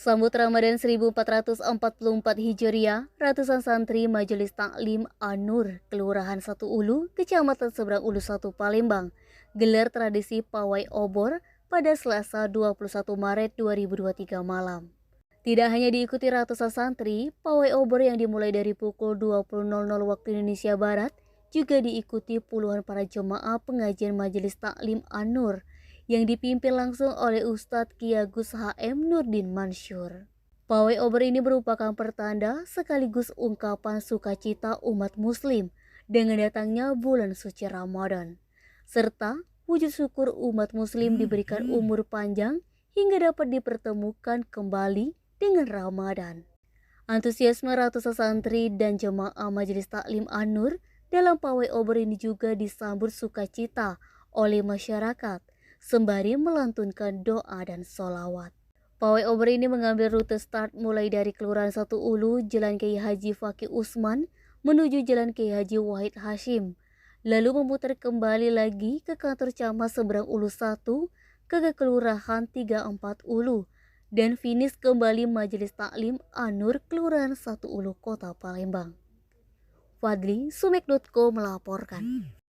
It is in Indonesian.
Sambut Ramadan 1444 Hijriah, ratusan santri Majelis Taklim An-Nur, Kelurahan Satu Ulu, Kecamatan Seberang Ulu 1 Palembang, gelar tradisi pawai obor pada Selasa 21 Maret 2023 malam. Tidak hanya diikuti ratusan santri, pawai obor yang dimulai dari pukul 20.00 waktu Indonesia Barat juga diikuti puluhan para jemaah pengajian Majelis Taklim An-Nur yang dipimpin langsung oleh Ustadz Ki Agus HM Nurdin Mansyur. Pawai obor ini merupakan pertanda sekaligus ungkapan sukacita umat muslim dengan datangnya bulan suci Ramadan, serta wujud syukur umat muslim diberikan umur panjang hingga dapat dipertemukan kembali dengan Ramadan. Antusiasme ratusan santri dan jemaah Majelis Taklim An-Nur dalam pawai obor ini juga disambut sukacita oleh masyarakat sembari melantunkan doa dan sholawat. Pawai obor ini mengambil rute start mulai dari Kelurahan Satu Ulu, Jalan Kiai Haji Fakih Usman menuju Jalan Kiai Haji Wahid Hashim, lalu memutar kembali lagi ke kantor Camat Seberang Ulu 1 ke Kelurahan 34 Ulu dan finish kembali Majelis Taklim An-Nur Kelurahan Satu Ulu Kota Palembang. Fadli, Sumek.co melaporkan.